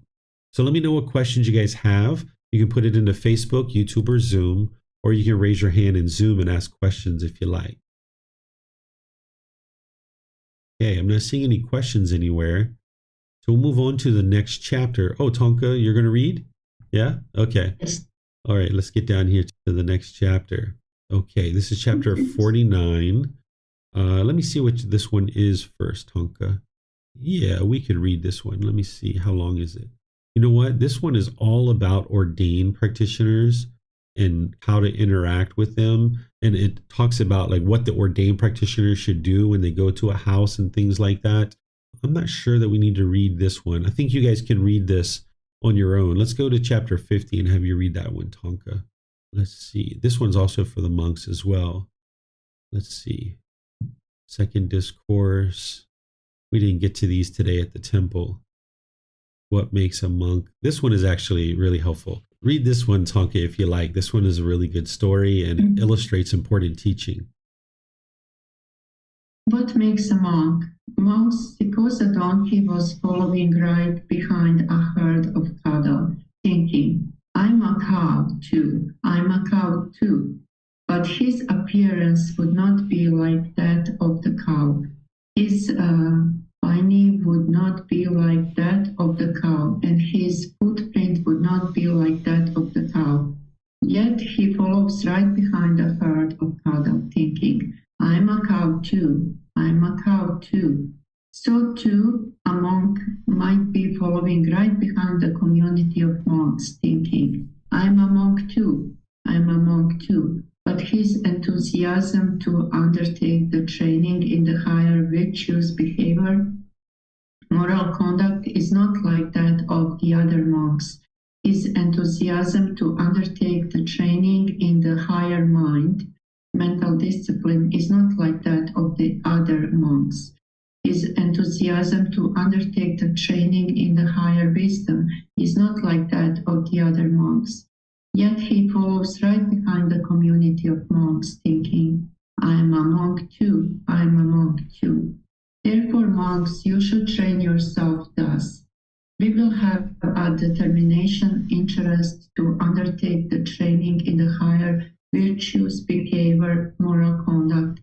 So let me know what questions you guys have. You can put it into Facebook, YouTube, or Zoom, or you can raise your hand in Zoom and ask questions if you like. Okay, I'm not seeing any questions anywhere. So we'll move on to the next chapter. Oh, Tonka, you're going to read? Yeah? Okay. Yes. All right, let's get down here to the next chapter. Okay, this is chapter 49. Let me see what this one is first, Tonka. Yeah, we could read this one. Let me see. How long is it? You know what? This one is all about ordained practitioners and how to interact with them. And it talks about like what the ordained practitioners should do when they go to a house and things like that. I'm not sure that we need to read this one. I think you guys can read this on your own. Let's go to chapter 50 and have you read that one, Tonka. Let's see. This one's also for the monks as well. Let's see. Second discourse. We didn't get to these today at the temple. What makes a monk? This one is actually really helpful. Read this one, Tonka, if you like. This one is a really good story and illustrates important teaching. What makes a monk? Monks, because a donkey was following right behind a herd of cattle, thinking, I'm a cow too, I'm a cow too. But his appearance would not be like that of the cow. His piney would not be like that of the cow, and his footprint would not be like that of the cow. Yet he follows right behind a herd of cattle, thinking, I'm a cow too, I'm a cow too. So too, a monk might be following right behind the community of monks, thinking, I'm a monk too, I'm a monk too. But his enthusiasm to undertake the training in the higher virtues, behavior, moral conduct is not like that of the other monks. His enthusiasm to undertake the training in the higher mind, mental discipline, is not like that of the other monks. His enthusiasm to undertake the training in the higher wisdom is not like that of the other monks. Yet he follows right behind the community of monks, thinking, I am a monk too, I am a monk too. Therefore, monks, you should train yourself thus. We will have a determination, interest to undertake the training in the higher virtues, behavior, moral conduct.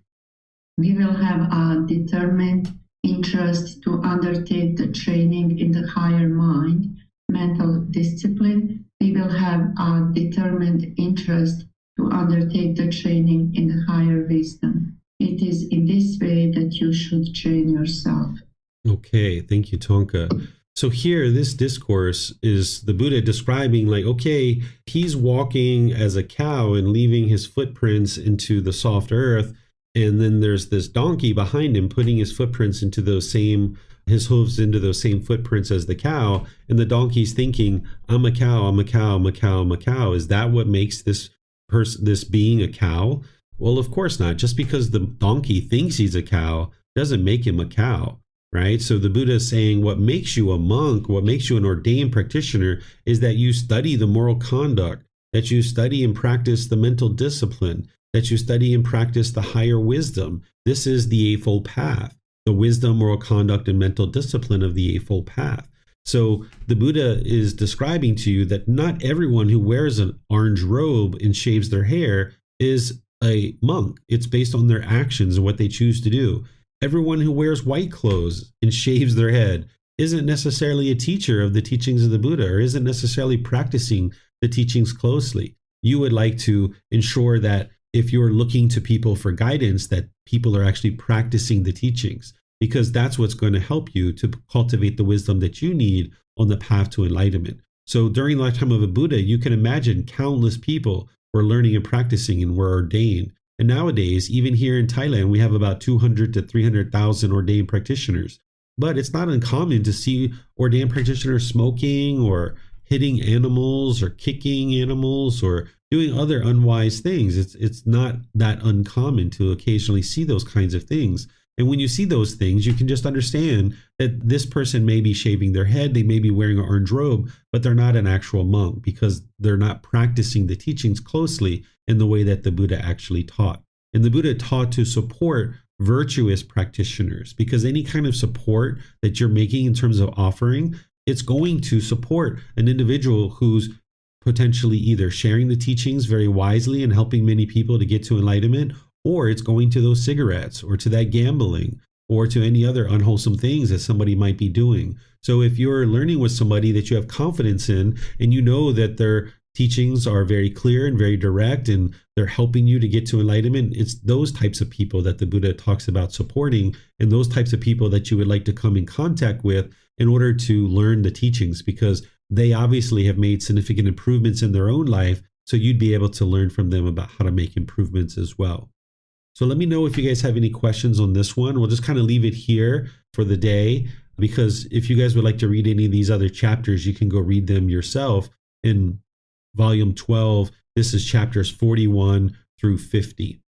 We will have a determined interest to undertake the training in the higher mind, mental discipline. We will have a determined interest to undertake the training in the higher wisdom. It is in this way that you should train yourself. Okay, thank you, Tonka. So here, this discourse is the Buddha describing like, okay, he's walking as a cow and leaving his footprints into the soft earth. And then there's this donkey behind him putting his footprints into his hooves into those same footprints as the cow. And the donkey's thinking, I'm a cow, I'm a cow, I'm a cow, I'm a cow. Is that what makes this being a cow? Well, of course not. Just because the donkey thinks he's a cow doesn't make him a cow, right? So the Buddha is saying what makes you a monk, what makes you an ordained practitioner is that you study the moral conduct, that you study and practice the mental discipline, that you study and practice the higher wisdom. This is the Eightfold Path, the wisdom, moral conduct, and mental discipline of the Eightfold Path. So the Buddha is describing to you that not everyone who wears an orange robe and shaves their hair is a monk. It's based on their actions and what they choose to do. Everyone who wears white clothes and shaves their head isn't necessarily a teacher of the teachings of the Buddha or isn't necessarily practicing the teachings closely. You would like to ensure that if you're looking to people for guidance, that people are actually practicing the teachings, because that's what's going to help you to cultivate the wisdom that you need on the path to enlightenment. So during the lifetime of a Buddha, you can imagine countless people were learning and practicing and were ordained. And nowadays, even here in Thailand, we have about 200 to 300,000 ordained practitioners. But it's not uncommon to see ordained practitioners smoking or hitting animals or kicking animals or doing other unwise things. It's not that uncommon to occasionally see those kinds of things. And when you see those things, you can just understand that this person may be shaving their head, they may be wearing an orange robe, but they're not an actual monk because they're not practicing the teachings closely in the way that the Buddha actually taught. And the Buddha taught to support virtuous practitioners, because any kind of support that you're making in terms of offering, it's going to support an individual who's potentially either sharing the teachings very wisely and helping many people to get to enlightenment, or it's going to those cigarettes or to that gambling or to any other unwholesome things that somebody might be doing. So if you're learning with somebody that you have confidence in and you know that their teachings are very clear and very direct and they're helping you to get to enlightenment, it's those types of people that the Buddha talks about supporting, and those types of people that you would like to come in contact with in order to learn the teachings, because they obviously have made significant improvements in their own life. So you'd be able to learn from them about how to make improvements as well. So let me know if you guys have any questions on this one. We'll just kind of leave it here for the day, because if you guys would like to read any of these other chapters, you can go read them yourself in volume 12. This is chapters 41 through 50.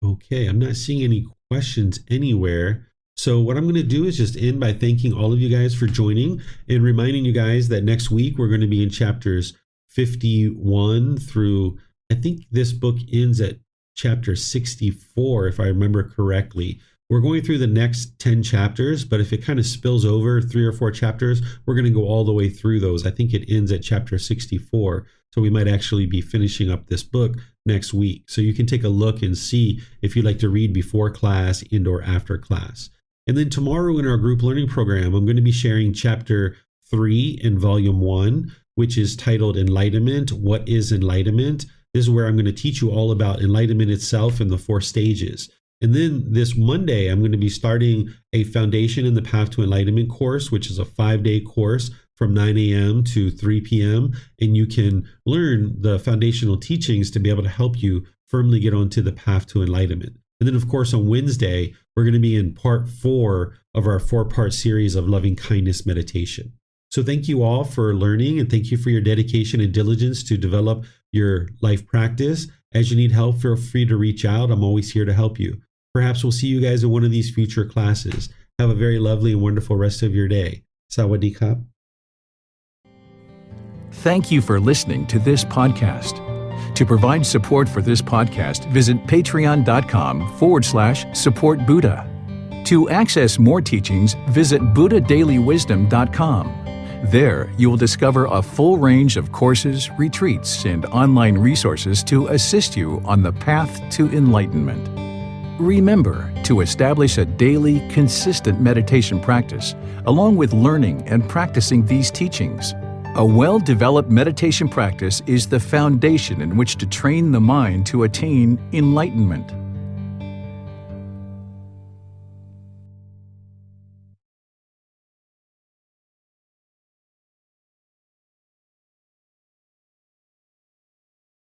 Okay, I'm not seeing any questions anywhere. So what I'm going to do is just end by thanking all of you guys for joining and reminding you guys that next week we're going to be in chapters 51 through, I think this book ends at chapter 64, if I remember correctly. We're going through the next 10 chapters, but if it kind of spills over 3 or 4 chapters, we're going to go all the way through those. I think it ends at chapter 64. So we might actually be finishing up this book next week. So you can take a look and see if you'd like to read before class and or after class. And then tomorrow in our group learning program, I'm going to be sharing chapter 3 in volume 1, which is titled Enlightenment. What is enlightenment? This is where I'm going to teach you all about enlightenment itself and the 4 stages. And then this Monday, I'm going to be starting a Foundation in the Path to Enlightenment course, which is a 5-day course from 9 a.m. to 3 p.m. And you can learn the foundational teachings to be able to help you firmly get onto the path to enlightenment. And then, of course, on Wednesday, we're going to be in part 4 of our 4-part series of loving kindness meditation. So thank you all for learning, and thank you for your dedication and diligence to develop your life practice. As you need help, feel free to reach out. I'm always here to help you. Perhaps we'll see you guys in one of these future classes. Have a very lovely and wonderful rest of your day. Sawadee Kap. Thank you for listening to this podcast. To provide support for this podcast, visit patreon.com/support Buddha. To access more teachings, visit buddhadailywisdom.com. There, you will discover a full range of courses, retreats, and online resources to assist you on the path to enlightenment. Remember to establish a daily, consistent meditation practice, along with learning and practicing these teachings. A well-developed meditation practice is the foundation in which to train the mind to attain enlightenment.